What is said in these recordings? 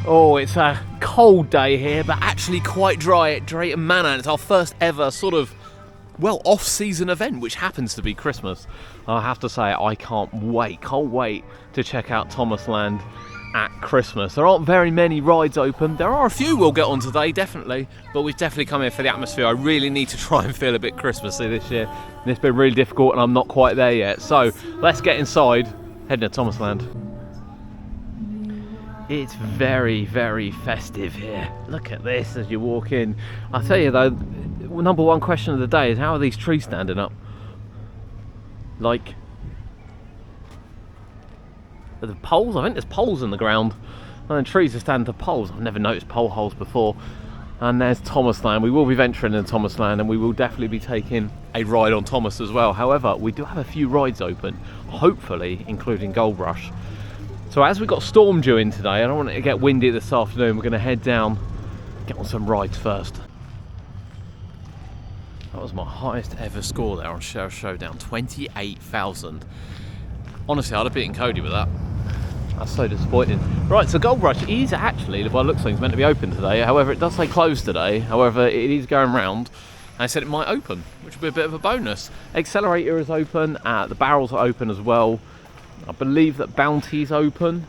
Oh, it's a cold day here, but actually quite dry at Drayton Manor. It's our first ever sort of, well, off-season event, which happens to be Christmas. I have to say, I can't wait to check out Thomas Land at Christmas. There aren't very many rides open. There are a few we'll get on today, definitely, but we've definitely come here for the atmosphere. I really need to try and feel a bit Christmassy this year. And it's been really difficult and I'm not quite there yet. So let's get inside, heading to Thomas Land. It's very, very festive here. Look at this as you walk in. I'll tell you though, number one question of the day is how are these trees standing up? Like, are there poles? I think there's poles in the ground. And then trees are standing to poles. I've never noticed pole holes before. And there's Thomas Land. We will be venturing into Thomas Land and we will definitely be taking a ride on Thomas as well. However, we do have a few rides open, hopefully including Gold Rush. So as we've got storm due in today, I don't want it to get windy this afternoon, we're going to head down, get on some rides first. That was my highest ever score there on Sheriff Showdown, 28,000. Honestly, I'd have beaten Cody with that. That's so disappointing. Right, so Gold Rush is actually, by the looks of things, meant to be open today. However, it does say closed today. However, it is going round. And I said it might open, which would be a bit of a bonus. Accelerator is open, the barrels are open as well. I believe that Bounty's open,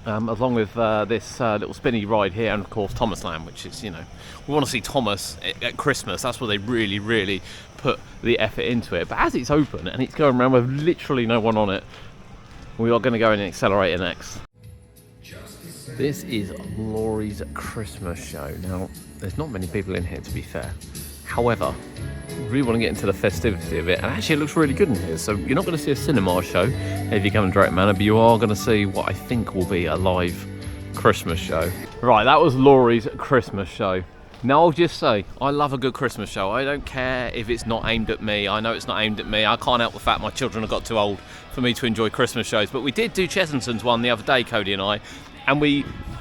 along with this little spinny ride here, and of course Thomas Land, which is, you know, we want to see Thomas at Christmas. That's where they really, really put the effort into it. But as it's open and it's going around with literally no one on it, we are going to go in and Accelerator next. This is Lory's Christmas show. Now, there's not many people in here, to be fair. However, really want to get into the festivity of it, and actually it looks really good in here. So you're not going to see a cinema show if you come to Drayton Manor, but you are going to see what I think will be a live Christmas show. Right, that was Lory's Christmas show. Now I'll just say, I love a good Christmas show. I don't care if it's not aimed at me. I know it's not aimed at me. I can't help the fact my children have got too old for me to enjoy Christmas shows, but we did do Chessington's one the other day, Cody and I, and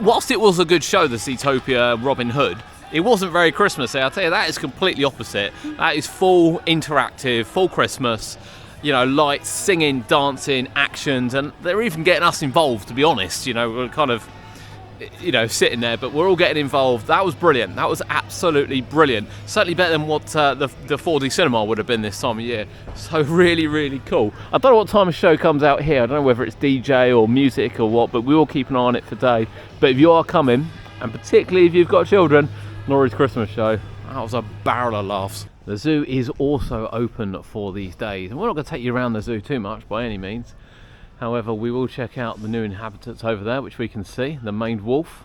whilst it was a good show, the Zootopia Robin Hood, it wasn't very Christmassy. I'll tell you, that is completely opposite. That is full interactive, full Christmas, you know, lights, singing, dancing, actions, and they're even getting us involved, to be honest. You know, we're kind of, you know, sitting there, but we're all getting involved. That was brilliant. That was absolutely brilliant. Certainly better than what the 4D cinema would have been this time of year. So really, really cool. I don't know what time of show comes out here. I don't know whether it's DJ or music or what, but we will keep an eye on it for today. But if you are coming, and particularly if you've got children, Lory's Christmas show, that was a barrel of laughs. The zoo is also open for these days, and we're not going to take you around the zoo too much by any means. However, we will check out the new inhabitants over there, which we can see, the maned wolf.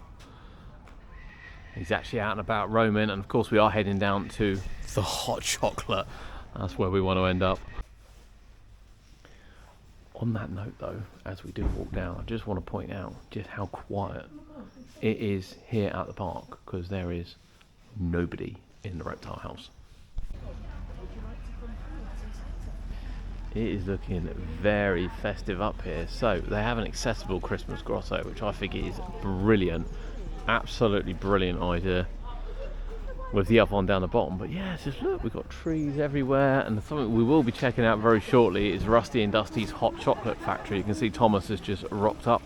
He's actually out and about roaming, and of course we are heading down to the hot chocolate. That's where we want to end up. On that note though, as we do walk down, I just want to point out just how quiet it is here at the park, because there is nobody in the reptile house. It is looking very festive up here. So they have an accessible Christmas grotto, which I think is brilliant, absolutely brilliant idea, with the other one down the bottom. But yeah, just look, we've got trees everywhere, and something we will be checking out very shortly is Rusty and Dusty's hot chocolate factory. You can see Thomas has just rocked up.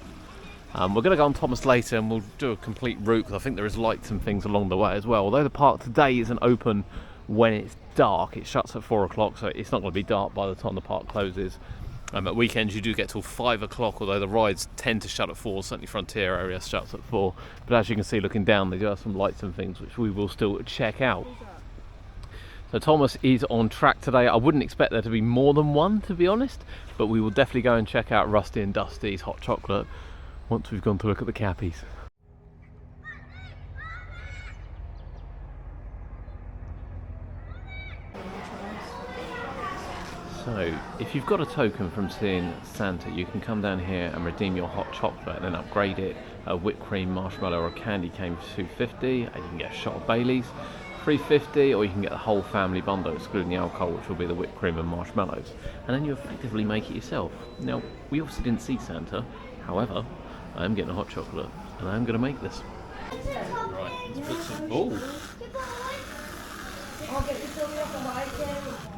We're going to go on Thomas later and we'll do a complete route, because I think there is lights and things along the way as well. Although the park today isn't open when it's dark, it shuts at 4 o'clock, so it's not going to be dark by the time the park closes. At weekends you do get till 5 o'clock, although the rides tend to shut at 4, certainly Frontier area shuts at 4. But as you can see looking down, they do have some lights and things which we will still check out. So Thomas is on track today. I wouldn't expect there to be more than one, to be honest, but we will definitely go and check out Rusty and Dusty's hot chocolate once we've gone to look at the cappies. So, if you've got a token from seeing Santa, you can come down here and redeem your hot chocolate and then upgrade it. A whipped cream, marshmallow or a candy cane for $2.50. You can get a shot of Bailey's, $3.50, or you can get the whole family bundle excluding the alcohol, which will be the whipped cream and marshmallows. And then you effectively make it yourself. Now, we obviously didn't see Santa, however, I am getting a hot chocolate and I am going to make this. Right, let's put some... Oh!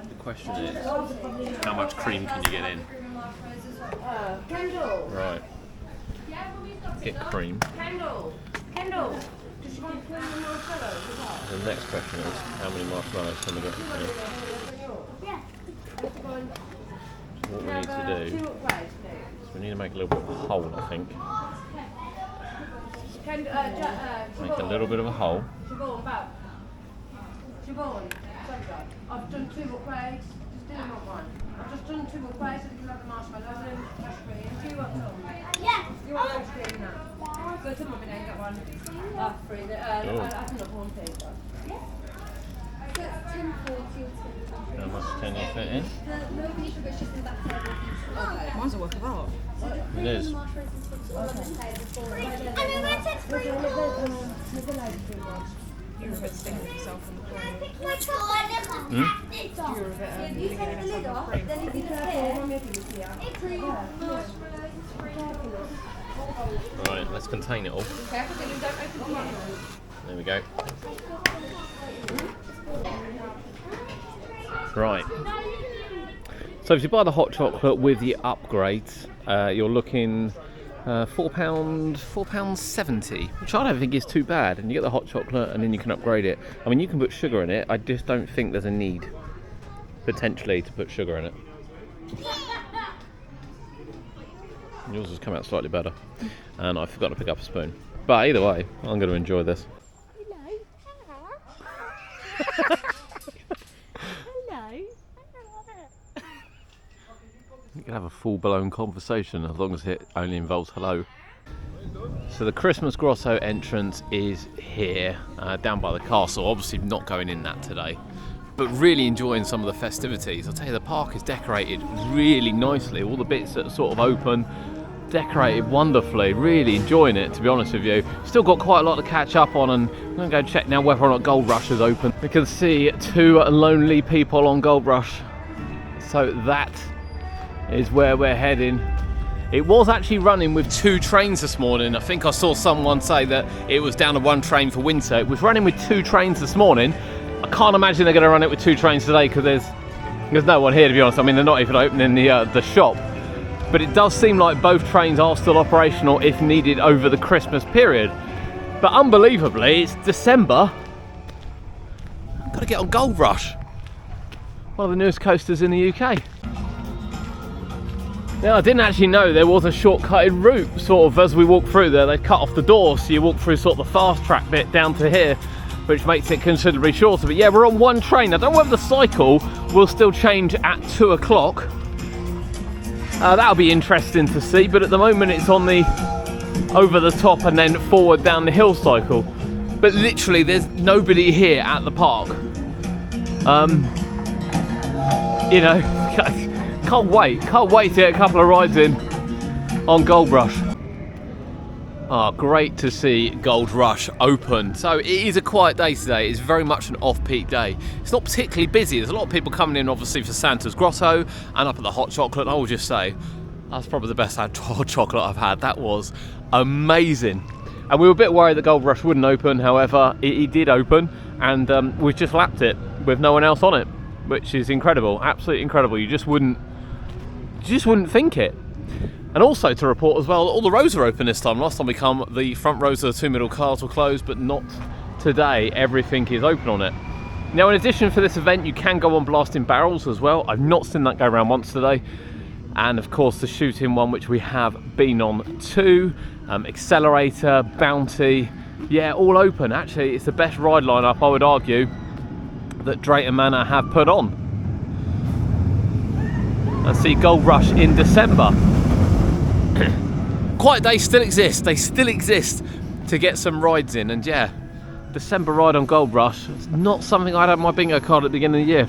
The question is, how much cream can you get in? Right. get cream. Kendall, does she want cream and marshmallows? The next question is, how many marshmallows can we get? Yeah. What we need to do is we need to make a little bit of a hole, I think. Make a little bit of a hole. I've done 2 more plates. Just do them on one. I've just done 2 more plates so you can have the marshmallows and ice cream. Do you want some? Yeah. You want ice cream now? Go to Mummy and get one. Free. I can have one paper. How much can you fit in? Mine's a work of art. It is. You're a bit stinging yourself in the corner. You're a bit getting yourself Right, let's contain it all. There we go. Right. So if you buy the hot chocolate with the upgrades, you're looking £4.70, which I don't think is too bad. And you get the hot chocolate, and then you can upgrade it. I mean, you can put sugar in it. I just don't think there's a need, potentially, to put sugar in it. Yours has come out slightly better, and I forgot to pick up a spoon. But either way, I'm going to enjoy this. You can have a full-blown conversation as long as it only involves hello. So the Christmas Grotto entrance is here, down by the castle. Obviously not going in that today, but really enjoying some of the festivities. I'll tell you, the park is decorated really nicely. All the bits that are sort of open, decorated wonderfully. Really enjoying it, to be honest with you. Still got quite a lot to catch up on, and I'm going to go check now whether or not Gold Rush is open. We can see 2 lonely people on Gold Rush. So that is where we're heading. It was actually running with 2 trains this morning. I think I saw someone say that it was down to 1 train for winter. It was running with 2 trains this morning. I can't imagine they're going to run it with 2 trains today, because there's no one here, to be honest. I mean, they're not even opening the shop. But it does seem like both trains are still operational if needed over the Christmas period. But unbelievably, it's December. I've got to get on Gold Rush, one of the newest coasters in the UK. Now, I didn't actually know there was a shortcutted route sort of as we walk through there. They cut off the door, so you walk through sort of the fast track bit down to here, which makes it considerably shorter. But yeah, we're on 1 train. I don't know whether the cycle will still change at 2 o'clock. That'll be interesting to see, but at the moment it's on the over the top and then forward down the hill cycle. But literally there's nobody here at the park. You know, can't wait to get a couple of rides in on Gold Rush. Great to see Gold Rush open. So it is a quiet day today. It's very much an off-peak day. It's not particularly busy. There's a lot of people coming in, obviously, for Santas Grotto and up at the hot chocolate. I will just say, that's probably the best hot chocolate I've had. That was amazing. And we were a bit worried that Gold Rush wouldn't open. However, it did open, and we've just lapped it with no one else on it, which is incredible. Absolutely incredible. You just wouldn't think it. And also to report as well, all the rows are open this time. Last time we come, the front rows of the 2 middle cars were closed, but not today. Everything is open on it. Now, in addition for this event, you can go on blasting barrels as well. I've not seen that go around once today. And of course, the shooting one, which we have been on too. Accelerator, Bounty, yeah, all open. Actually, it's the best ride lineup, I would argue, that Drayton Manor have put on. And see Gold Rush in December. Quiet days still exist. They still exist to get some rides in. And yeah, December ride on Gold Rush. It's not something I'd have on my bingo card at the beginning of the year.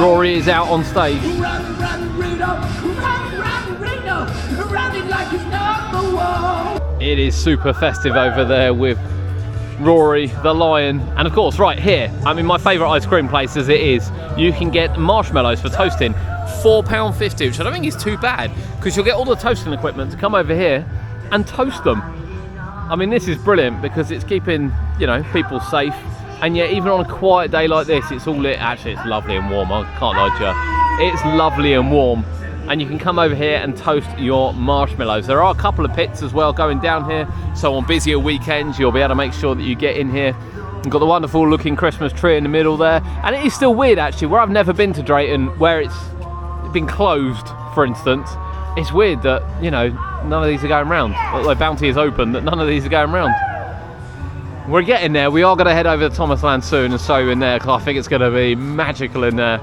Rory is out on stage. It is super festive over there with Rory, the lion, and of course right here, I mean, my favourite ice cream place as it is, you can get marshmallows for toasting, £4.50, which I don't think is too bad, because you'll get all the toasting equipment to come over here and toast them. I mean, this is brilliant because it's keeping, you know, people safe, and yet even on a quiet day like this, it's all lit. Actually, it's lovely and warm, I can't lie to you. It's lovely and warm. and you can come over here and toast your marshmallows. There are a couple of pits as well going down here, so on busier weekends you'll be able to make sure that you get in here. We've got the wonderful looking Christmas tree in the middle there, and it is still weird actually, where I've never been to Drayton, where it's been closed, for instance. It's weird that, you know, none of these are going round. Although Bounty is open, that none of these are going round. We're getting there. We are going to head over to Thomas Land soon and show you in there, because I think it's going to be magical in there.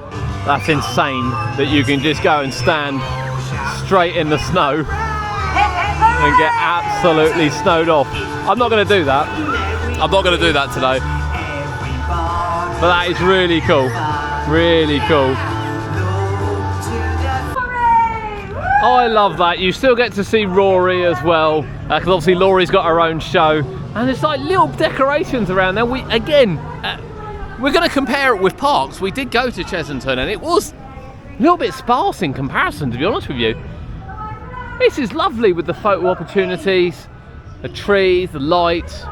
That's insane that you can just go and stand straight in the snow and get absolutely snowed off. I'm not going to do that. I'm not going to do that today. But that is really cool. Really cool. Oh, I love that. You still get to see Rory as well, because obviously Lory's got her own show. And there's like little decorations around there. We're going to compare it with parks. We did go to Chesington and it was a little bit sparse in comparison, to be honest with you. This is lovely with the photo opportunities, the trees, the lights.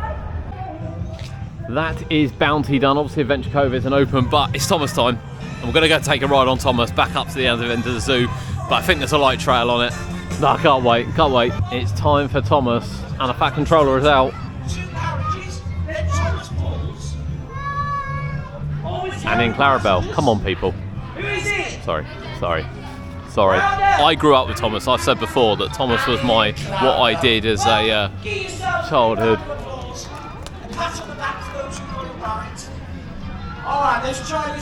That is Bounty done. Obviously Adventure Cove isn't open, but it's Thomas time. And we're going to go take a ride on Thomas back up to the end of the zoo. But I think there's a light trail on it. No, I can't wait, can't wait. It's time for Thomas, and a fat controller is out. And in Clarabelle. Come on, people. Sorry. I grew up with Thomas. I've said before that Thomas was what I did as a childhood.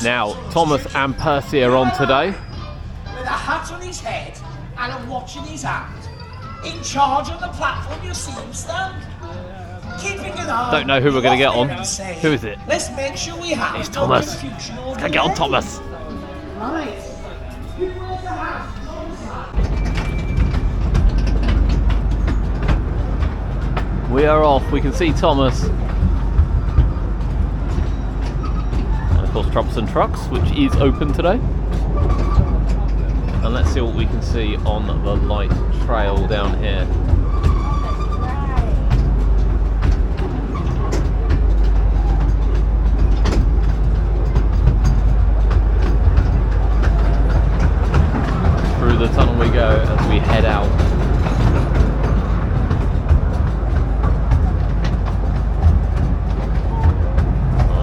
Now, Thomas and Percy are on today. With a hat on his head and a watch in his hand. In charge on the platform, you see him stand. Keeping an eye. Don't know who we're going to get on. Who is it? Let's make sure we have it's Thomas. Let's go get on Thomas. Right. We are off. We can see Thomas. And of course Trumps and Trucks, which is open today. And let's see what we can see on the light trail down here. Through the tunnel we go as we head out.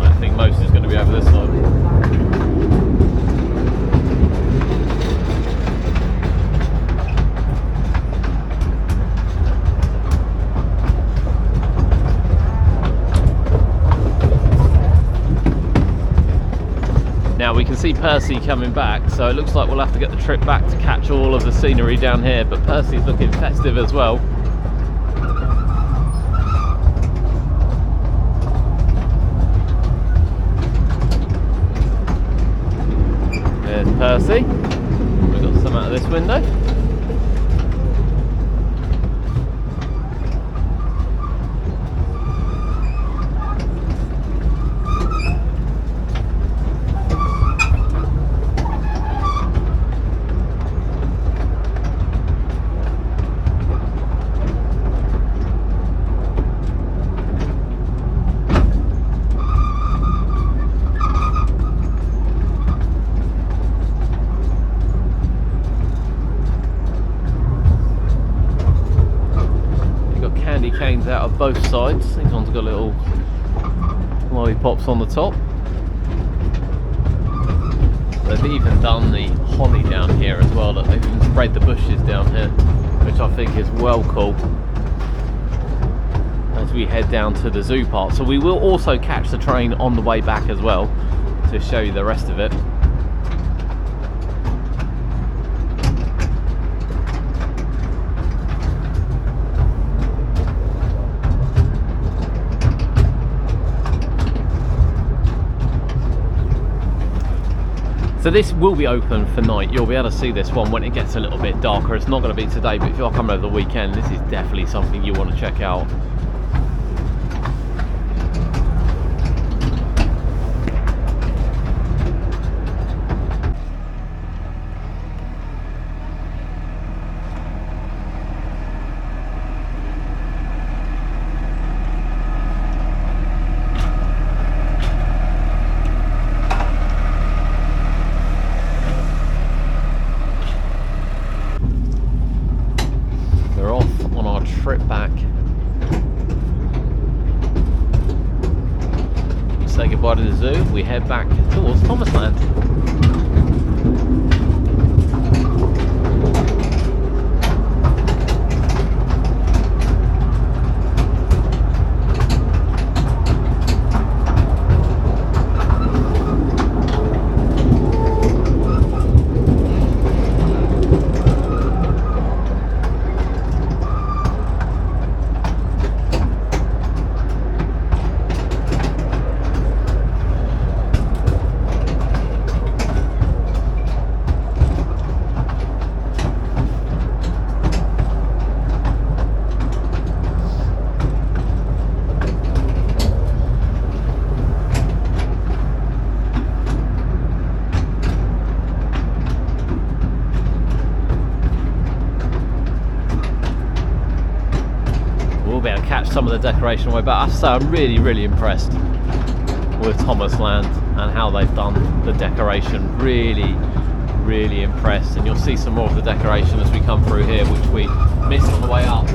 I think most is going to be over this side. Now we can see Percy coming back, so it looks like we'll have to get the trip back to catch all of the scenery down here, but Percy's looking festive as well. There's Percy. We've got some out of this window. Canes out of both sides. These ones got little lollipops on the top. They've even done the holly down here as well. That they've even spread the bushes down here, which I think is well cool. As we head down to the zoo part, so we will also catch the train on the way back as well to show you the rest of it. So this will be open for night. You'll be able to see this one when it gets a little bit darker. It's not going to be today, but if you're coming over the weekend, this is definitely something you want to check out. zoo, we head back towards Thomasland. Some of the decoration away, but I have to say I'm really impressed with Thomasland and how they've done the decoration. Really impressed, and you'll see some more of the decoration as we come through here, which we missed on the way up.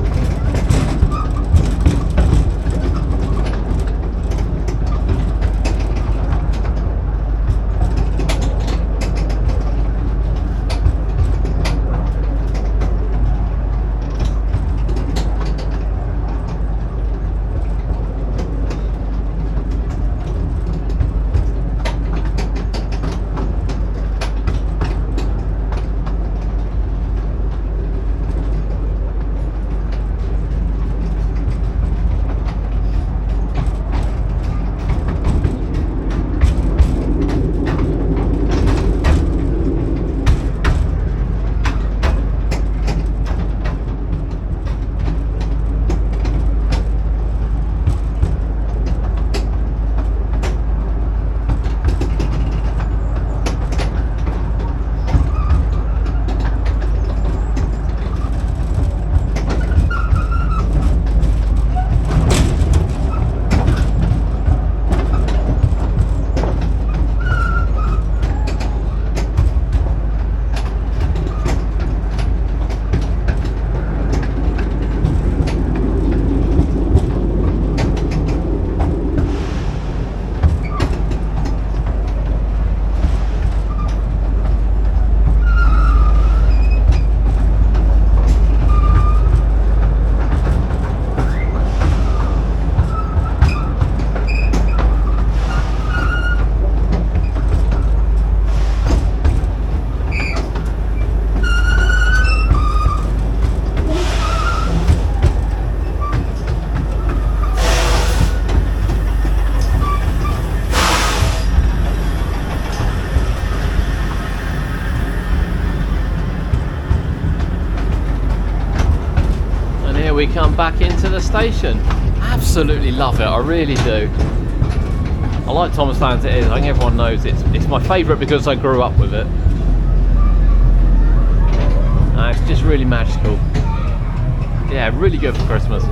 We come back into the station. Absolutely love it, I really do. I like Thomasland as it is. I think everyone knows it's my favourite because I grew up with it. It's just really magical. Yeah, really good for Christmas.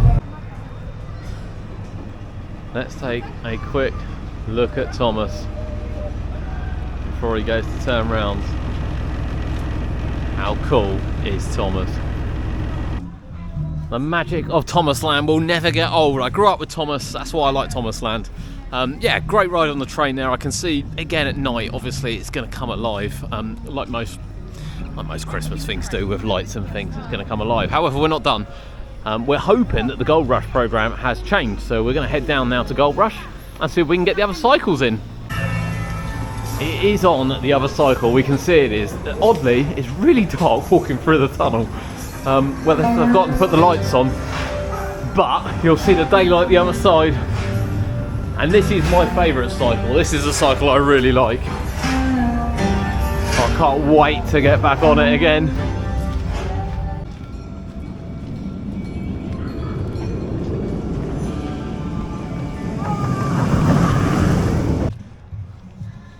Let's take a quick look at Thomas before he goes to turn round. How cool is Thomas? The magic of Thomasland will never get old. I grew up with Thomas, that's why I like Thomasland. Yeah, great ride on the train there. I can see, again at night, obviously it's going to come alive, like most Christmas things do with lights and things, it's going to come alive. However, we're not done. We're hoping that the Gold Rush programme has changed, so we're going to head down now to Gold Rush and see if we can get the other cycles in. It is on the other cycle, we can see it is. Oddly, it's really dark walking through the tunnel. Whether I've got to put the lights on, but you'll see the daylight the other side, and this is my favourite cycle. This is a cycle I really like. I can't wait to get back on it again.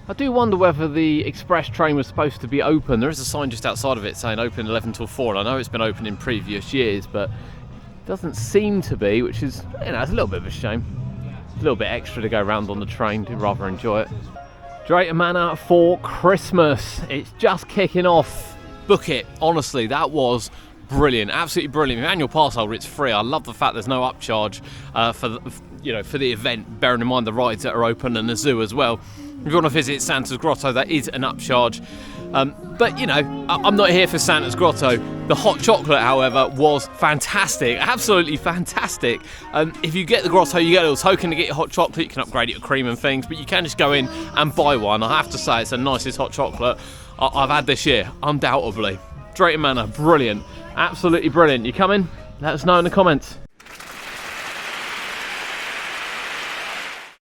I do wonder whether the express train was supposed to be open. There is a sign just outside of it saying open 11 till 4, and I know it's been open in previous years, but it doesn't seem to be, which is, you know, it's a little bit of a shame. It's a little bit extra to go around on the train, do rather enjoy it. Drayton Manor for Christmas. It's just kicking off. Book it. Honestly, that was brilliant, absolutely brilliant. With annual pass holder, it's free. I love the fact there's no upcharge you know, for the event, bearing in mind the rides that are open and the zoo as well. If you want to visit Santas Grotto, that is an upcharge. But, you know, I'm not here for Santas Grotto. The hot chocolate, however, was fantastic. Absolutely fantastic. If you get the grotto, you get a little token to get your hot chocolate. You can upgrade it to cream and things, but you can just go in and buy one. I have to say, it's the nicest hot chocolate I've had this year, undoubtedly. Drayton Manor, brilliant. Absolutely brilliant. You coming? Let us know in the comments.